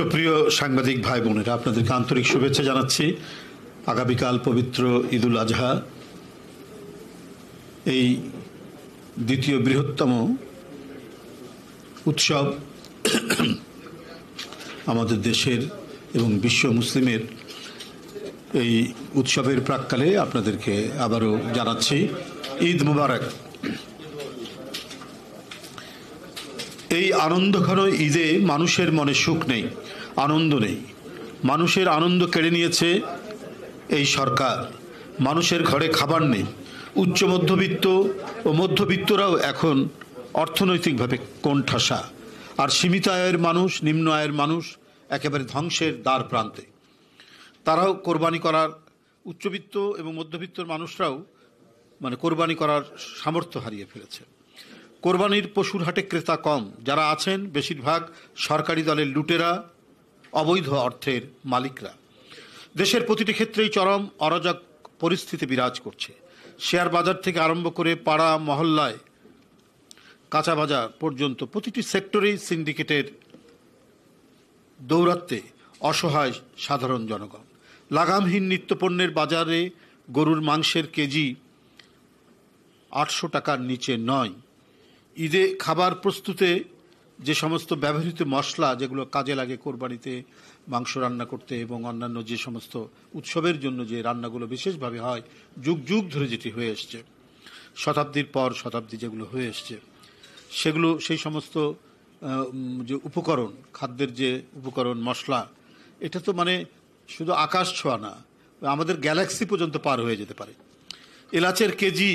সুপ্রিয় সাংবাদিক ভাই বোনেরা, আপনাদেরকে আন্তরিক শুভেচ্ছা জানাচ্ছি। আগামীকাল পবিত্র ঈদুল আজহা, এই দ্বিতীয় বৃহত্তম উৎসব আমাদের দেশের এবং বিশ্ব মুসলিমের। এই উৎসবের প্রাক্কালে আপনাদেরকে আবারও জানাচ্ছি ঈদ মুবারক। এই আনন্দঘন ঈদে মানুষের মনে সুখ নেই, আনন্দ নেই। মানুষের আনন্দ কেড়ে নিয়েছে এই সরকার। মানুষের ঘরে খাবার নেই। উচ্চ মধ্যবিত্ত ও মধ্যবিত্তরাও এখন অর্থনৈতিকভাবে কোণঠাসা, আর সীমিত আয়ের মানুষ, নিম্ন আয়ের মানুষ একেবারে ধ্বংসের দ্বার প্রান্তে। তারাও কোরবানি করার, উচ্চবিত্ত এবং মধ্যবিত্তর মানুষরাও কোরবানি করার সামর্থ্য হারিয়ে ফেলেছে। কোরবানির পশুর হাটে ক্রেতা কম। যারা আছেন বেশিরভাগ সরকারি দলের লুটেরা, অবৈধ অর্থের মালিকরা। দেশের প্রতিটি ক্ষেত্রেই চরম অরাজক পরিস্থিতি বিরাজ করছে। শেয়ার বাজার থেকে আরম্ভ করে পাড়া মহল্লায়, কাঁচা বাজার পর্যন্ত প্রতিটি সেক্টরেই সিন্ডিকেটের দৌরাত্মে অসহায় সাধারণ জনগণ। লাগামহীন নিত্যপণ্যের বাজারে গরুর মাংসের কেজি 800 টাকার নিচে নয়। ঈদে খাবার প্রস্তুতে যে সমস্ত ব্যবহৃত মশলা, যেগুলো কাজে লাগে কোরবানিতে মাংস রান্না করতে এবং অন্যান্য যে সমস্ত উৎসবের জন্য যে রান্নাগুলো বিশেষভাবে হয়, যুগ যুগ ধরে যেটি হয়ে এসছে, শতাব্দীর পর শতাব্দী যেগুলো হয়ে এসছে, সেগুলো সেই সমস্ত যে উপকরণ, খাদ্যের যে উপকরণ মশলা, এটা তো শুধু আকাশ ছোঁয়া না, আমাদের গ্যালাক্সি পর্যন্ত পার হয়ে যেতে পারে। এলাচের কেজি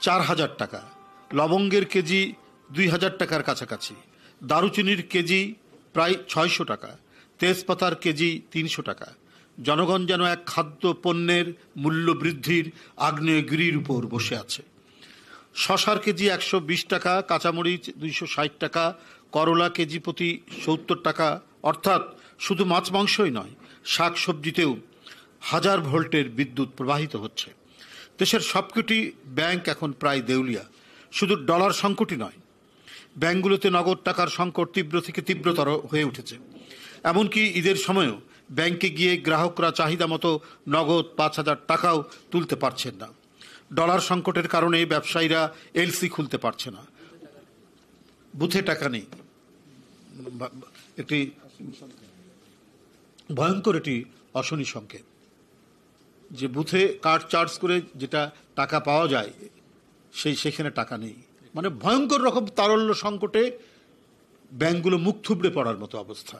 4000 টাকা, লবঙ্গের কেজি 2000 টাকার কাছাকাছি, দারুচিনির কেজি প্রায় 600 টাকা, তেজপাতার কেজি 300 টাকা। জনগণ যেন এক খাদ্য পণ্যের মূল্য বৃদ্ধির আগ্নেয়গিরির উপর বসে আছে। শশার কেজি 120 টাকা, কাঁচামরিচ 260 টাকা, করলা কেজি প্রতি 70 টাকা। অর্থাৎ শুধু মাছ মাংসই নয়, শাক সবজিতেও 1000 ভোল্টের বিদ্যুৎ প্রবাহিত হচ্ছে। দেশের সবকটি ব্যাংক এখন প্রায় দেউলিয়া। শুধু ডলার সংকটই নয়, ব্যাংকগুলোতে নগদ টাকার সংকট তীব্র থেকে তীব্রতর হয়ে উঠেছে। এমনকি ঈদের সময়ও ব্যাংকে গিয়ে গ্রাহকরা চাহিদা মতো নগদ 5000 টাকাও তুলতে পারছেন না। ডলার সংকটের কারণে ব্যবসায়ীরা এলসি খুলতে পারছে না, বুথে টাকা নেই। একটি ভয়ঙ্কর এটি অশনি সংকেত যে বুথে কার্ড চার্জ করে যেটা টাকা পাওয়া যায়, সেখানে টাকা নেই। ভয়ঙ্কর রকম তারল্য সংকটে ব্যাংকগুলো মুখ থুবড়ে পড়ার মতো অবস্থা।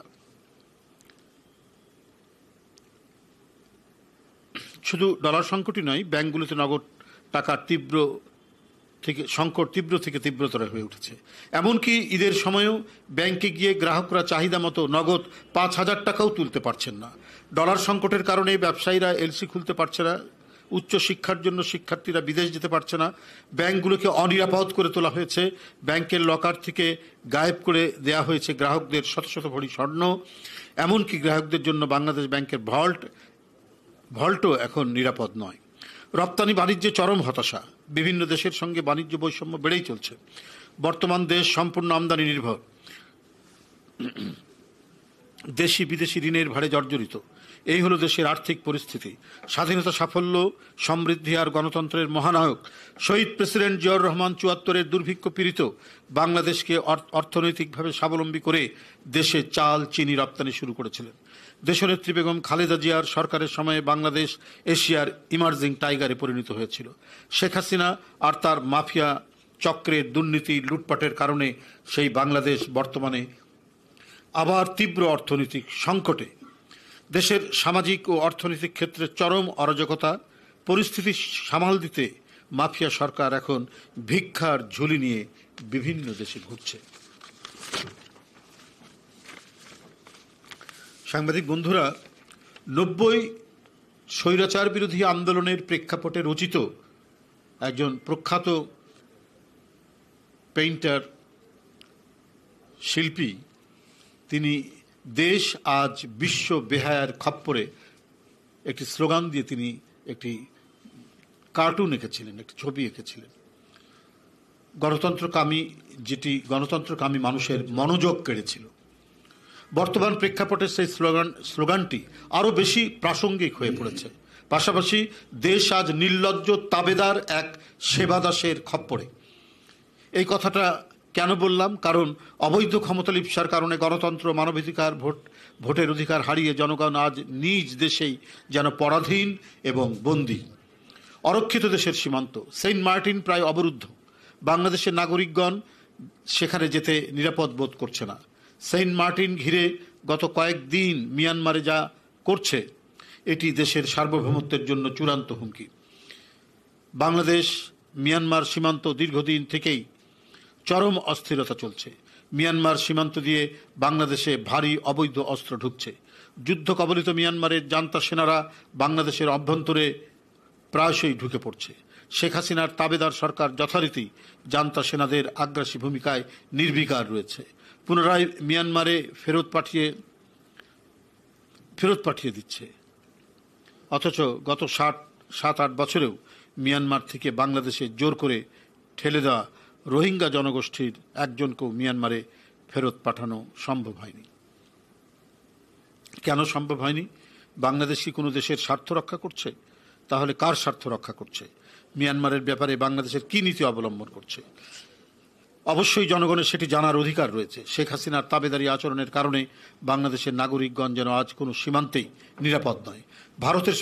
শুধু ডলার সংকটই নয়, ব্যাংকগুলোতে নগদ টাকার সংকট তীব্র থেকে তীব্রতর হয়ে উঠেছে। এমনকি ঈদের সময়ও ব্যাংকে গিয়ে গ্রাহকরা চাহিদা মতো নগদ 5000 টাকাও তুলতে পারছেন না। ডলার সংকটের কারণে ব্যবসায়ীরা এলসি খুলতে পারছে না, উচ্চ শিক্ষার জন্য শিক্ষার্থীরা বিদেশ যেতে পারছে না, ব্যাংকগুলোকে অনিরাপদ করে তোলা হয়েছে, ব্যাংকের লকার থেকে গায়েব করে দেয়া হয়েছে গ্রাহকদের শত শত ভরি স্বর্ণ। এমনকি গ্রাহকদের জন্য বাংলাদেশ ব্যাংকের ভল্টও এখন নিরাপদ নয়। রপ্তানি বাণিজ্যে চরম হতাশা। বিভিন্ন দেশের সঙ্গে বাণিজ্য বৈষম্য বেড়েই চলছে। বর্তমান দেশ সম্পূর্ণ আমদানি নির্ভর। দেশি বিদেশি ঋণের ভারে জর্জরিত। এই হলো দেশের আর্থিক পরিস্থিতি। স্বাধীনতা, সাফল্য, সমৃদ্ধি আর গণতন্ত্রের মহানায়ক শহীদ প্রেসিডেন্ট জিয়াউর রহমান 74-এর দুর্ভিক্ষ পীড়িত বাংলাদেশকে অর্থনৈতিকভাবে স্বাবলম্বী করে দেশে চাল, চিনি রপ্তানি শুরু করেছিলেন। দেশনেত্রী বেগম খালেদা জিয়ার সরকারের সময়ে বাংলাদেশ এশিয়ার ইমার্জিং টাইগারে পরিণত হয়েছিল। শেখ হাসিনা আর তার মাফিয়া চক্রের দুর্নীতি, লুটপাটের কারণে সেই বাংলাদেশ বর্তমানে আবার তীব্র অর্থনৈতিক সংকটে। দেশের সামাজিক ও অর্থনৈতিক ক্ষেত্রে চরম অরাজকতা। পরিস্থিতি সামাল দিতে মাফিয়া সরকার এখন ভিক্ষার ঝুলি নিয়ে বিভিন্ন দেশে ঘুরছে। সাংবাদিক বন্ধুরা, 90 স্বৈরাচার বিরোধী আন্দোলনের প্রেক্ষাপটে রচিত একজন প্রখ্যাত পেইন্টার, শিল্পী, তিনি দেশ আজ বিশ্ব বেহায়ার খপ্পরে একটি স্লোগান দিয়ে তিনি একটি কার্টুন এঁকেছিলেন, একটি ছবি এঁকেছিলেন। গণতন্ত্রকামী মানুষের মনোযোগ কেড়েছিল। বর্তমান প্রেক্ষাপটে সেই স্লোগানটি আরও বেশি প্রাসঙ্গিক হয়ে পড়েছে। পাশাপাশি দেশ আজ নির্লজ্জ তাবেদার এক সেবাদাসের খপ্পরে। এই কথাটা কেন বললাম? কারণ অবৈধ ক্ষমতা লিপ্সার কারণে গণতন্ত্র, মানবাধিকার, ভোটের অধিকার হারিয়ে জনগণ আজ নিজ দেশেই যেন পরাধীন এবং বন্দী। অরক্ষিত দেশের সীমান্ত সেন্ট মার্টিন প্রায় অবরুদ্ধ। বাংলাদেশের নাগরিকগণ সেখানে যেতে নিরাপদ বোধ করছে না। সেন্ট মার্টিন ঘিরে গত কয়েকদিন মিয়ানমারে যা করছে এটি দেশের সার্বভৌমত্বের জন্য চূড়ান্ত হুমকি। বাংলাদেশ মিয়ানমার সীমান্ত দীর্ঘদিন থেকেই চরম অস্থিরতা চলছে। মিয়ানমার সীমান্ত দিয়ে বাংলাদেশে ভারী অবৈধ অস্ত্র ঢুকছে। যুদ্ধ কবলিত মিয়ানমারের জান্তা সেনারা বাংলাদেশের অভ্যন্তরে প্রায়শই ঢুকে পড়ছে। শেখ হাসিনার তাবেদার সরকার যথারীতি জান্তা সেনাদের আগ্রাসী ভূমিকায় নির্বিকার রয়েছে। পুনরায় মিয়ানমারে ফেরত পাঠিয়ে দিচ্ছে। অথচ গত 7-8 বছরেও মিয়ানমার থেকে বাংলাদেশে জোর করে ঠেলে দেওয়া রোহিঙ্গা জনগোষ্ঠীর একজনকেও মিয়ানমারে ফেরত পাঠানো সম্ভব হয়নি। কেন সম্ভব হয়নি? বাংলাদেশ কি কোনো দেশের স্বার্থ রক্ষা করছে? তাহলে কার স্বার্থ রক্ষা করছে? মিয়ানমারের ব্যাপারে বাংলাদেশের কি নীতি অবলম্বন করছে? অবশ্যই জনগণের সেটি জানার অধিকার রয়েছে। শেখ হাসিনার তাবেদারি আচরণের কারণে বাংলাদেশের নাগরিকগণ যেন আজ কোনো সীমান্তেই নিরাপদ নয়। ভারতের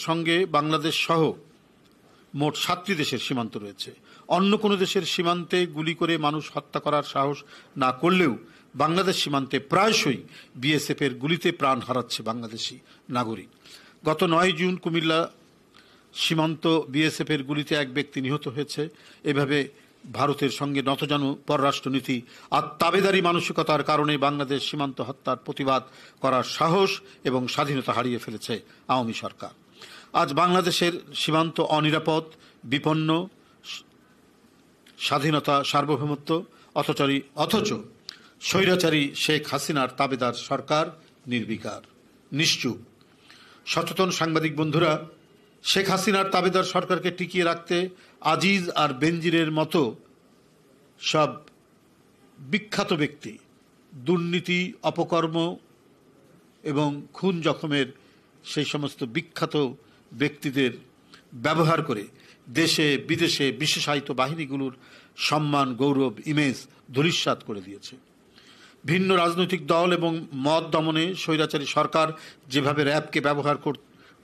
সঙ্গে বাংলাদেশ সহ মোট 7টি দেশের সীমান্ত রয়েছে। অন্য কোনো দেশের সীমান্তে গুলি করে মানুষ হত্যা করার সাহস না করলেও বাংলাদেশ সীমান্তে প্রায়শই বিএসএফের গুলিতে প্রাণ হারাচ্ছে বাংলাদেশি নাগরিক। গত 9 জুন কুমিল্লা সীমান্ত বিএসএফের গুলিতে এক ব্যক্তি নিহত হয়েছে। এভাবে ভারতের সঙ্গে নতজানু পররাষ্ট্রনীতি আর তাবেদারি মানসিকতার কারণে বাংলাদেশ সীমান্ত হত্যার প্রতিবাদ করার সাহস এবং স্বাধীনতা হারিয়ে ফেলেছে আওয়ামী সরকার। আজ বাংলাদেশের সীমান্ত অনিরাপদ, বিপন্ন, স্বাধীনতা, সার্বভৌমত্ব অথচ স্বৈরাচারী শেখ হাসিনার তাবেদার সরকার নির্বিকার, নিশ্চুপ। সচেতন সাংবাদিক বন্ধুরা, শেখ হাসিনার তাবেদার সরকারকে টিকিয়ে রাখতে আজিজ আর বেনজিরের মতো সব বিখ্যাত ব্যক্তি দুর্নীতি, অপকর্ম এবং খুন জখমের সেই সমস্ত বিখ্যাত ব্যক্তিদের ব্যবহার করে দেশে বিদেশে বিশেষায়িত বাহিনীগুলোর সম্মান, গৌরব, ইমেজ ধূলিসাৎ করে দিয়েছে। ভিন্ন রাজনৈতিক দল এবং মত দমনে স্বৈরাচারী সরকার যেভাবে র্যাবকে ব্যবহার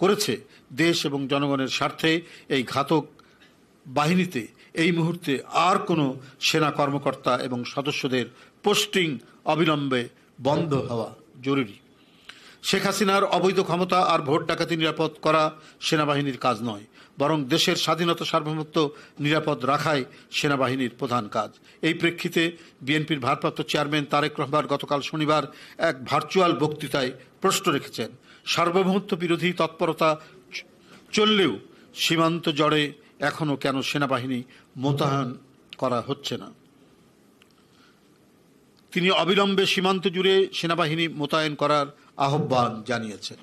করেছে, দেশ এবং জনগণের স্বার্থে এই ঘাতক বাহিনীতে এই মুহূর্তে আর কোনো সেনা কর্মকর্তা এবং সদস্যদের পোস্টিং অবিলম্বে বন্ধ হওয়া জরুরি। শেখ হাসিনার অবৈধ ক্ষমতা আর ভোট ডাকাতি নিরাপদ করা সেনাবাহিনীর কাজ নয়, বরং দেশের স্বাধীনতা, সার্বভৌমত্ব নিরাপদ রাখাই সেনাবাহিনীর প্রধান কাজ। এই প্রেক্ষিতে বিএনপির ভারপ্রাপ্ত চেয়ারম্যান তারেক রহমান গতকাল শনিবার এক ভার্চুয়াল বক্তৃতায় প্রশ্ন রেখেছেন, সার্বভৌমত্ব বিরোধী তৎপরতা চললেও সীমান্ত জড়ে এখনও কেন সেনাবাহিনী মোতায়েন করা হচ্ছে না? তিনি অবিলম্বে সীমান্ত জুড়ে সেনাবাহিনী মোতায়েন করার আহ্বান জানিয়েছেন।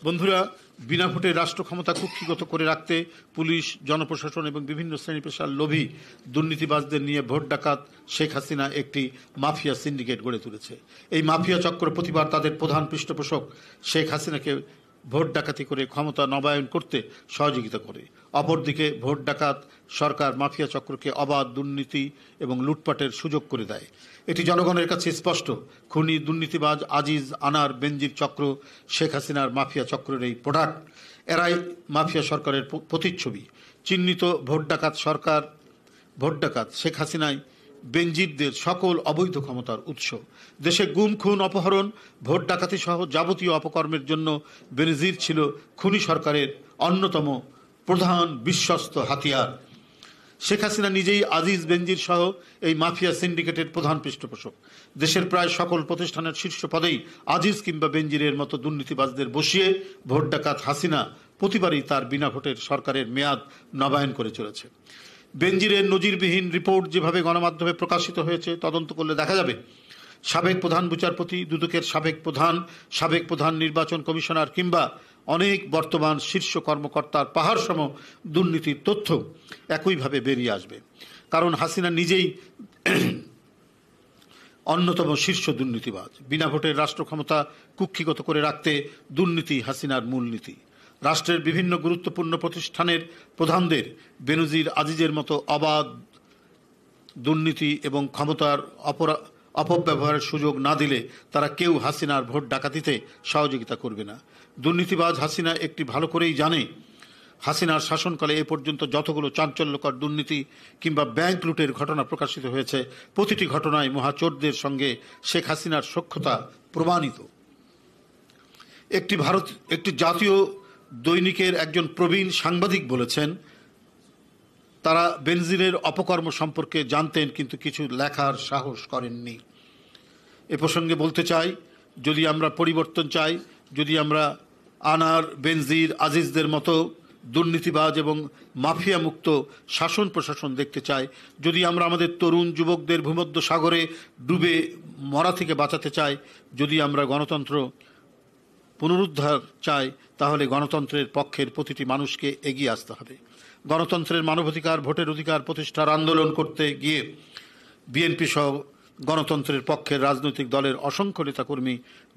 বন্ধুরা, বিনা ভোটে রাষ্ট্র ক্ষমতা কুক্ষিগত করে রাখতে পুলিশ, জনপ্রশাসন এবং বিভিন্ন শ্রেণী পেশার লোভী দুর্নীতিবাজদের নিয়ে ভোট ডাকাত শেখ হাসিনা একটি মাফিয়া সিন্ডিকেট গড়ে তুলেছে। এই মাফিয়া চক্র প্রতিবার তাদের প্রধান পৃষ্ঠপোষক শেখ হাসিনাকে ভোট ডাকাতি করে ক্ষমতা নবায়ন করতে সহযোগিতা করে। অপরদিকে ভোট ডাকাত সরকার মাফিয়া চক্রকে অবাধ দুর্নীতি এবং লুটপাটের সুযোগ করে দেয়। এটি জনগণের কাছে স্পষ্ট। খুনি, দুর্নীতিবাজ আজিজ, আনার, বেনজির চক্র শেখ হাসিনার মাফিয়া চক্রের এই প্রোডাক্ট। এরাই মাফিয়া সরকারের প্রতিচ্ছবি। চিহ্নিত ভোট ডাকাত শেখ হাসিনাই বেনজিরদের সকল অবৈধ ক্ষমতার উৎস। দেশে গুম, খুন, অপহরণ, ভোট ডাকাতি সহ যাবতীয় অপকর্মের জন্য বেনজির ছিল খুনি সরকারের অন্যতম প্রধান বিশ্বস্ত হাতিয়ার। শেখ হাসিনা নিজেই আজিজ, বেনজির সহ এই মাফিয়া সিন্ডিকেটের প্রধান পৃষ্ঠপোষক। দেশের প্রায় সকল প্রতিষ্ঠানের শীর্ষ পদেই আজিজ কিংবা বেনজিরের মতো দুর্নীতিবাজদের বসিয়ে ভোট ডাকাত হাসিনা প্রতিবারই তার বিনা ভোটের সরকারের মেয়াদ নবায়ন করে চলেছে। বেনজিরের নজিরবিহীন রিপোর্ট যেভাবে গণমাধ্যমে প্রকাশিত হয়েছে, তদন্ত করলে দেখা যাবে সাবেক প্রধান বিচারপতি, দুদকের সাবেক প্রধান নির্বাচন কমিশনার কিংবা অনেক বর্তমান শীর্ষ কর্মকর্তার পাহাড়সম দুর্নীতির তথ্য একইভাবে বেরিয়ে আসবে। কারণ হাসিনা নিজেই অন্যতম শীর্ষ দুর্নীতিবাজ। বিনা ভোটের রাষ্ট্র ক্ষমতা কুক্ষিগত করে রাখতে দুর্নীতি হাসিনার মূলনীতি। রাষ্ট্রের বিভিন্ন গুরুত্বপূর্ণ প্রতিষ্ঠানের প্রধানদের বেনজির আজিজের মতো অবাধ দুর্নীতি এবং ক্ষমতার অপব্যবহারের সুযোগ না দিলে তারা কেউ হাসিনার ভোট ডাকাতিতে সহযোগিতা করবে না। দুর্নীতিবাজ হাসিনা একটি ভালো করেই জানে, হাসিনার শাসনকালে এ পর্যন্ত যতগুলো চাঞ্চল্যকর দুর্নীতি কিংবা ব্যাংক লুটের ঘটনা প্রকাশিত হয়েছে, প্রতিটি ঘটনায় মহাচোরদের সঙ্গে শেখ হাসিনার সখ্যতা প্রমাণিত। একটি জাতীয় দৈনিকের একজন প্রবীণ সাংবাদিক বলেছেন, তারা বেনজিরের অপকর্ম সম্পর্কে জানতেন কিন্তু কিছু লেখার সাহস করেননি। এ প্রসঙ্গে বলতে চাই, যদি আমরা পরিবর্তন চাই, যদি আমরা আনার, বেনজির, আজিজদের মতো দুর্নীতিবাজ এবং মাফিয়া মুক্ত শাসন প্রশাসন দেখতে চাই, যদি আমরা আমাদের তরুণ যুবকদের ভূমধ্য সাগরে ডুবে মরা থেকে বাঁচাতে চাই, যদি আমরা গণতন্ত্র পুনরুদ্ধার চাই, তাহলে গণতন্ত্রের পক্ষের প্রতিটি মানুষকে এগিয়ে আসতে হবে। গণতন্ত্রের মানবাধিকার, ভোটের অধিকার প্রতিষ্ঠার আন্দোলন করতে গিয়ে বিএনপি সহ গণতন্ত্রের পক্ষের রাজনৈতিক দলের অসংখ্য নেতাকর্মী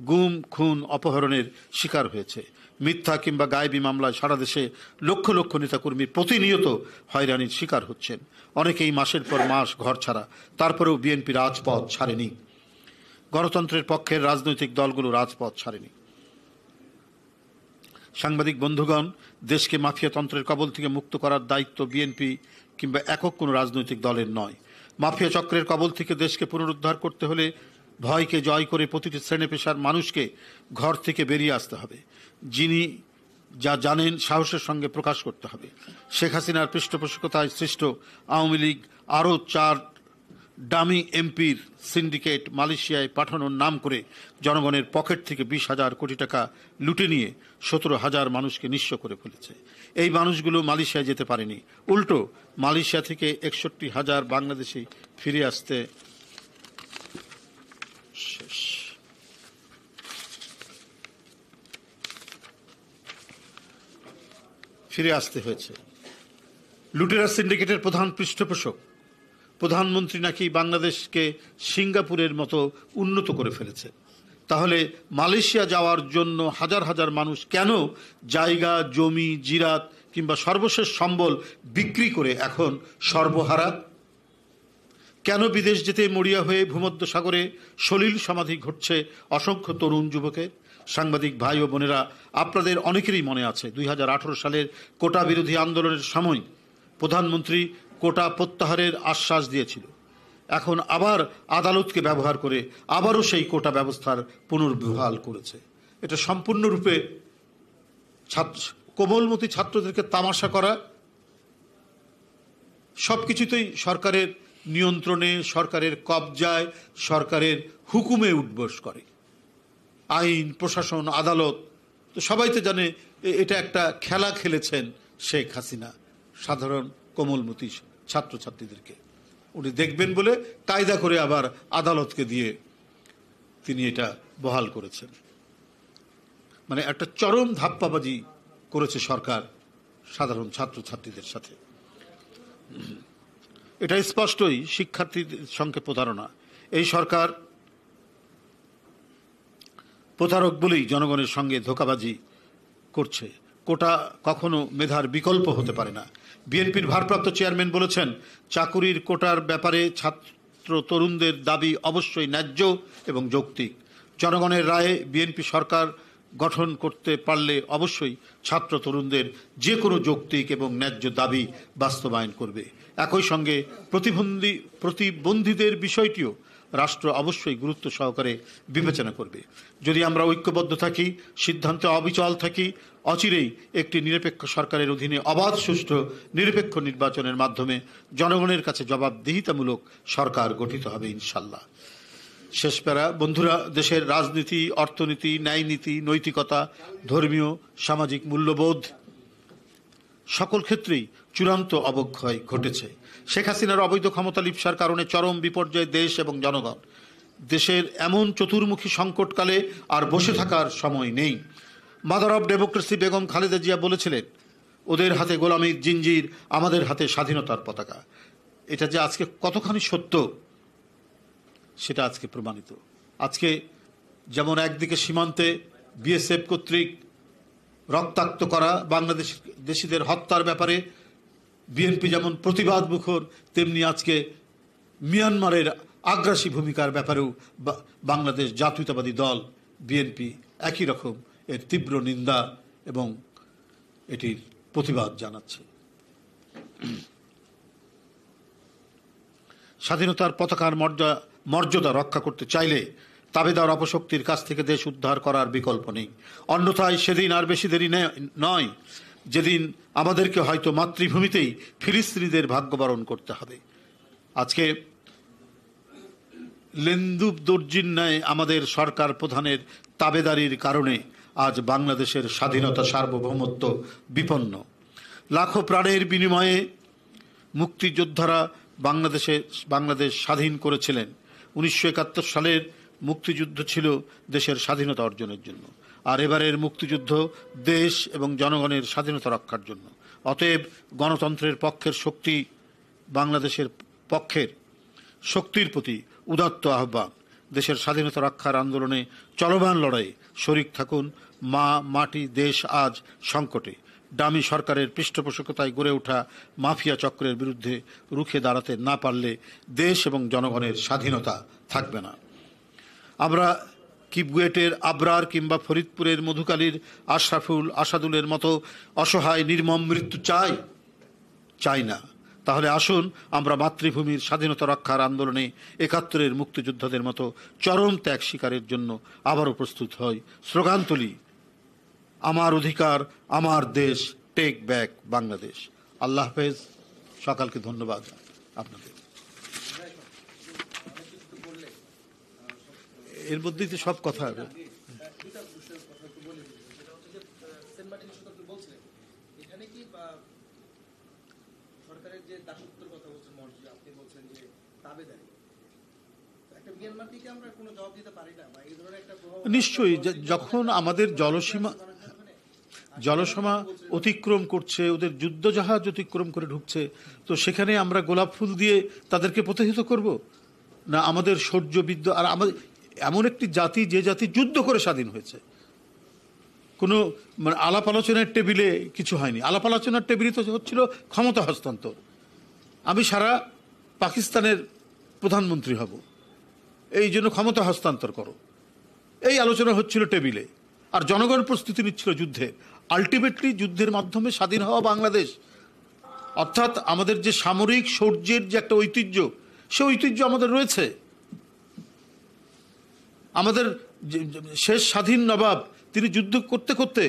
গুম, খুন, অপহরণের শিকার হয়েছে। মিথ্যা কিংবা গায়েবী মামলায় সারা দেশে লক্ষ লক্ষ নেতাকর্মী প্রতিনিয়ত হয়রানির শিকার হচ্ছেন। অনেকেই মাসের পর মাস ঘর ছাড়া, তারপরেও বিএনপি রাজপথ ছাড়েনি। গণতন্ত্রের পক্ষের রাজনৈতিক দলগুলো রাজপথ ছাড়েনি। সাংবাদিক বন্ধুগণ, দেশকে মাফিয়াতন্ত্রের কবল থেকে মুক্ত করার দায়িত্ব বিএনপি কিংবা একক কোনো রাজনৈতিক দলের নয়। মাফিয়া চক্রের কবল থেকে দেশকে পুনরুদ্ধার করতে হলে ভয়কে জয় করে প্রতিটি শ্রেণী পেশার মানুষকে ঘর থেকে বেরিয়ে আসতে হবে। যিনি যা জানেন সাহসের সঙ্গে প্রকাশ করতে হবে। শেখ হাসিনার পৃষ্ঠপোষকতায় সৃষ্ট আওয়ামী লীগ আরও 4 ডামি এমপির সিন্ডিকেট মালয়েশিয়ায় পাঠানোর নাম করে জনগণের পকেট থেকে 20,000 কোটি টাকা লুটে নিয়ে 17,000 মানুষকে নিঃস্ব করে ফেলেছে। এই মানুষগুলো মালয়েশিয়ায় যেতে পারেনি, উল্টো মালয়েশিয়া থেকে 61,000 বাংলাদেশি ফিরে আসতে হয়েছে। লুটেরা সিন্ডিকেটের প্রধান পৃষ্ঠপোষক প্রধানমন্ত্রী নাকি বাংলাদেশকে সিঙ্গাপুরের মতো উন্নত করে ফেলেছে। তাহলে মালয়েশিয়া যাওয়ার জন্য হাজার হাজার মানুষ কেন জায়গা, জমি, জিরাত কিংবা সর্বশেষ সম্বল বিক্রি করে এখন সর্বহারা? কেন বিদেশ যেতে মরিয়া হয়ে ভূমধ্য সাগরে সলিল সমাধি ঘটছে অসংখ্য তরুণ যুবকের? সাংবাদিক ভাই ও বোনেরা, আপনাদের অনেকেরই মনে আছে 2018 সালের কোটা বিরোধী আন্দোলনের সময় প্রধানমন্ত্রী কোটা প্রত্যাহারের আশ্বাস দিয়েছিল। এখন আবার আদালতকে ব্যবহার করে আবারও সেই কোটা ব্যবস্থার পুনর্বহাল করেছে। এটা সম্পূর্ণরূপে কোমলমতি ছাত্রদেরকে তামাশা করা। সবকিছুতেই সরকারের নিয়ন্ত্রণে, সরকারের কবজায়, সরকারের হুকুমে উঠবস করে। আইন, প্রশাসন, আদালত, তো সবাই তো জানে এটা একটা খেলা খেলেছেন শেখ হাসিনা সাধারণ কোমলমতি ছাত্রছাত্রীদেরকে। উনি দেখবেন বলে কায়দা করে আবার আদালতকে দিয়ে তিনি এটা বহাল করেছেন। মানে একটা চরম ধাপ্পাবাজি করেছে সরকার সাধারণ ছাত্রছাত্রীদের সাথে। এটা স্পষ্টই শিক্ষার্থীদের সঙ্গে প্রতারণা। এই সরকার প্রতারক বলেই জনগণের সঙ্গে ধোঁকাবাজি করছে। কোটা কখনো মেধার বিকল্প হতে পারে না। বিএনপির ভারপ্রাপ্ত চেয়ারম্যান বলেছেন, চাকুরির কোটার ব্যাপারে ছাত্র তরুণদের দাবি অবশ্যই ন্যায্য এবং যৌক্তিক। জনগণের রায়ে বিএনপি সরকার গঠন করতে পারলে অবশ্যই ছাত্র তরুণদের যে কোনো যৌক্তিক এবং ন্যায্য দাবি বাস্তবায়ন করবে। একই সঙ্গে প্রতিবন্ধীদের বিষয়টিও রাষ্ট্র অবশ্যই গুরুত্ব সহকারে বিবেচনা করবে। যদি আমরা ঐক্যবদ্ধ থাকি, সিদ্ধান্তে অবিচল থাকি, অচিরেই একটি নিরপেক্ষ সরকারের অধীনে অবাধ, সুষ্ঠু, নিরপেক্ষ নির্বাচনের মাধ্যমে জনগণের কাছে জবাবদিহিতামূলক সরকার গঠিত হবে ইনশাল্লাহ। শেষ প্যারা। বন্ধুরা, দেশের রাজনীতি, অর্থনীতি, ন্যায়নীতি, নৈতিকতা, ধর্মীয়, সামাজিক মূল্যবোধ সকল ক্ষেত্রেই চূড়ান্ত অবক্ষয় ঘটেছে। শেখ হাসিনার অবৈধ ক্ষমতা লিপ্সার কারণে চরম বিপর্যয়ে দেশ এবং জনগণ। দেশের এমন চতুর্মুখী সংকটকালে আর বসে থাকার সময় নেই। Mother of democracy Begum Khaleda Zia বলেছিলেন, ওদের হাতে গোলামির জিঞ্জির, আমাদের হাতে স্বাধীনতার পতাকা। এটা যে আজকে কতখানি সত্য সেটা আজকে প্রমাণিত। আজকে যেমন একদিকে সীমান্তে বিএসএফ কর্তৃক রক্তাক্ত করা বাংলাদেশিদের হত্যার ব্যাপারে বিএনপি যেমন প্রতিবাদ মুখর, তেমনি আজকে মিয়ানমারের আগ্রাসী ভূমিকার ব্যাপারেও বাংলাদেশ জাতীয়তাবাদী দল বিএনপি একই রকম এর তীব্র নিন্দা এবং এটির প্রতিবাদ জানাচ্ছে। স্বাধীনতার পতাকার মর্যাদা রক্ষা করতে চাইলে তাবেদার অপশক্তির কাছ থেকে দেশ উদ্ধার করার বিকল্প নেই। অন্যথায় সেদিন আর বেশি দেরি নয়, যেদিন আমাদেরকে হয়তো মাতৃভূমিতেই ফিলিস্তিনিদের ভাগ্যবরণ করতে হবে। আজকে লেন্দুব দর্জির ন্যায় আমাদের সরকার প্রধানের তাবেদারির কারণে আজ বাংলাদেশের স্বাধীনতা সার্বভৌমত্ব বিপন্ন। লাখো প্রাণের বিনিময়ে মুক্তিযোদ্ধারা বাংলাদেশ স্বাধীন করেছিলেন। 1971 সালের মুক্তিযুদ্ধ ছিল দেশের স্বাধীনতা অর্জনের জন্য, আর এবারের মুক্তিযুদ্ধ দেশ এবং জনগণের স্বাধীনতা রক্ষার জন্য। অতএব গণতন্ত্রের পক্ষের শক্তি, বাংলাদেশের পক্ষের শক্তির প্রতি উদাত্ত আহ্বান। দেশের স্বাধীনতা রক্ষার আন্দোলনে চলমান লড়াইয়ে শরিক থাকুন। মাটি দেশ আজ সংকটে। ডামি সরকারের পৃষ্ঠপোষকতায় গড়ে ওঠা মাফিয়া চক্রের বিরুদ্ধে রুখে দাঁড়াতে না পারলে দেশ এবং জনগণের স্বাধীনতা থাকবে না। আমরা কিবগুয়েটের আবরার কিংবা ফরিদপুরের মধুকালীর আসাদুলের মতো অসহায় নির্মম মৃত্যু চাই না। তাহলে আসুন আমরা মাতৃভূমির স্বাধীনতা রক্ষার আন্দোলনে 71-এর মুক্তিযোদ্ধাদের মতো চরম ত্যাগ স্বীকারের জন্য আবারও প্রস্তুত হই। স্লোগান তুলি, আমার অধিকার, আমার দেশ, টেক ব্যাক বাংলাদেশ। আল্লাহ হাফেজ। সকালকে ধন্যবাদ আপনাদের। এর মধ্যেই তো সব কথা হবে। নিশ্চয়ই, যখন আমাদের জলসীমা অতিক্রম করছে, ওদের যুদ্ধজাহাজ অতিক্রম করে ঢুকছে, তো সেখানে আমরা গোলাপ ফুল দিয়ে তাদেরকে প্রতিহত করব না? আমাদের শৌর্য বিদ্যা, আর আমাদের এমন একটি জাতি যে জাতি যুদ্ধ করে স্বাধীন হয়েছে। কোনো আলাপ আলোচনার টেবিলে কিছু হয়নি। আলাপ আলোচনার টেবিলে তো হচ্ছিল ক্ষমতা হস্তান্তর। আমি সারা পাকিস্তানের প্রধানমন্ত্রী হব, এই জন্য ক্ষমতা হস্তান্তর করো, এই আলোচনা হচ্ছিল টেবিলে। আর জনগণ প্রস্তুতি নিচ্ছিল যুদ্ধে। আলটিমেটলি যুদ্ধের মাধ্যমে স্বাধীন হওয়া বাংলাদেশ। অর্থাৎ আমাদের যে সামরিক শৌর্যের যে একটা ঐতিহ্য, সে ঐতিহ্য আমাদের রয়েছে। আমাদের শেষ স্বাধীন নবাব, তিনি যুদ্ধ করতে করতে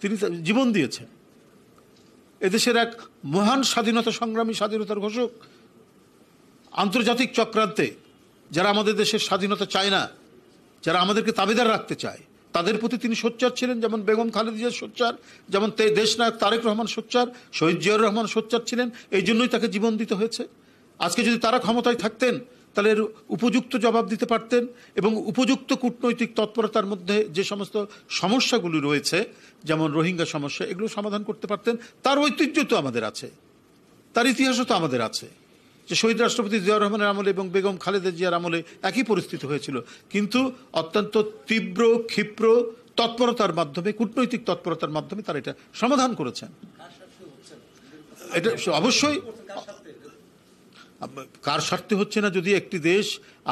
তিনি জীবন দিয়েছেন। এদেশের এক মহান স্বাধীনতা সংগ্রামী, স্বাধীনতার ঘোষক, আন্তর্জাতিক চক্রান্তে যারা আমাদের দেশের স্বাধীনতা চায় না, যারা আমাদেরকে তাবেদার রাখতে চায়, তাদের প্রতি তিনি সোচ্চার ছিলেন। যেমন বেগম খালেদা জিয়া সোচ্চার, যেমন দেশনায়ক তারেক রহমান সোচ্চার, শহীদ জিয়াউর রহমান সোচ্চার ছিলেন। এই জন্যই তাকে জীবন দিতে হয়েছে। আজকে যদি তারা ক্ষমতায় থাকতেন তাহলে এর উপযুক্ত জবাব দিতে পারতেন এবং উপযুক্ত কূটনৈতিক তৎপরতার মধ্যে যে সমস্ত সমস্যাগুলি রয়েছে, যেমন রোহিঙ্গা সমস্যা, এগুলো সমাধান করতে পারতেন। তার ঐতিহ্য তো আমাদের আছে, তার ইতিহাসও তো আমাদের আছে, যে শহীদ রাষ্ট্রপতি জিয়াউর রহমানের আমলে এবং বেগম খালেদা জিয়ার আমলে একই পরিস্থিতি হয়েছিল। কিন্তু অত্যন্ত তীব্র ক্ষিপ্র তৎপরতার মাধ্যমে, কূটনৈতিক তৎপরতার মাধ্যমে তারা এটা সমাধান করেছেন। এটা অবশ্যই কার স্বার্থে হচ্ছে না? যদি একটি দেশ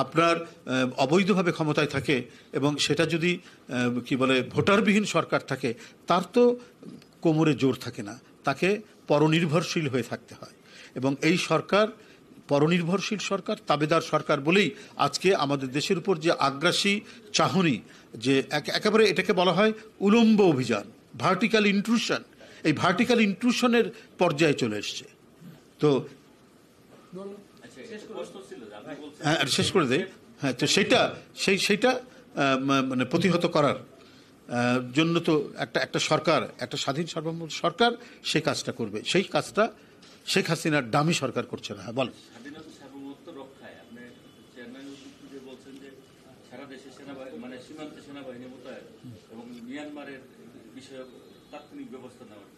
আপনার অবৈধভাবে ক্ষমতায় থাকে এবং সেটা যদি কি বলে ভোটারবিহীন সরকার থাকে, তার তো কোমরে জোর থাকে না, তাকে পরনির্ভরশীল হয়ে থাকতে হয়। এবং এই সরকার পরনির্ভরশীল সরকার, তাবেদার সরকার বলেই আজকে আমাদের দেশের উপর যে আগ্রাসী চাহনি, যে একেবারে এটাকে বলা হয় উলম্ব অভিযান, ভার্টিক্যাল ইন্ট্রুশন, এই ভার্টিক্যাল ইন্ট্রুশনের পর্যায়ে চলে এসছে। তো শেষ করে দেয়। হ্যাঁ, তো সেইটা মানে প্রতিহত করার জন্য তো একটা সরকার, একটা স্বাধীন সার্বভৌম সরকার সেই কাজটা করবে। সেই কাজটা শেখ হাসিনার ডামি সরকার করছে না। হ্যাঁ, বলেন। বাংলাদেশের সেনাবাহিনী মানে সীমান্তে সেনাবাহিনী মোতায়েন এবং মিয়ানমারের বিষয়ে তাৎক্ষণিক ব্যবস্থা নেওয়ার,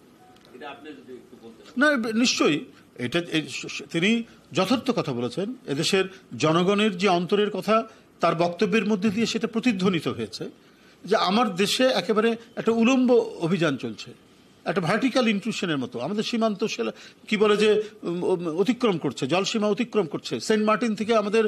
এটা আপনি যদি একটু বলতেন। না, নিশ্চয়ই এটা তিনি যথার্থ কথা বলেছেন। এদেশের জনগণের যে অন্তরের কথা তার বক্তব্যের মধ্যে দিয়ে সেটা প্রতিধ্বনিত হয়েছে যে আমার দেশে একেবারে একটা উলম্ব অভিযান চলছে, একটা ভার্টিক্যাল ইন্ট্রুশনের মতো। আমাদের সীমান্ত কি বলে যে অতিক্রম করছে, জলসীমা অতিক্রম করছে। সেন্ট মার্টিন থেকে আমাদের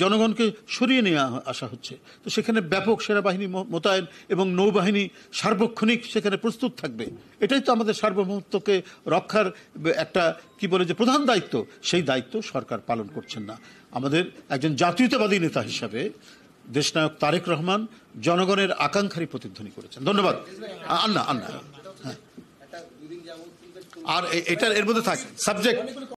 জনগণকে সরিয়ে নিয়ে আসা হচ্ছে। তো সেখানে ব্যাপক সেনাবাহিনী মোতায়েন এবং নৌবাহিনী সার্বক্ষণিক সেখানে প্রস্তুত থাকবে। এটাই তো আমাদের সার্বভৌমত্বকে রক্ষার একটা কি বলে যে প্রধান দায়িত্ব। সেই দায়িত্ব সরকার পালন করছেন না। আমাদের একজন জাতীয়তাবাদী নেতা হিসাবে দেশনায়ক তারেক রহমান জনগণের আকাঙ্ক্ষারই প্রতিধ্বনি করেছেন। ধন্যবাদ। আন্না আর এটার এর মধ্যে থাকে সাবজেক্ট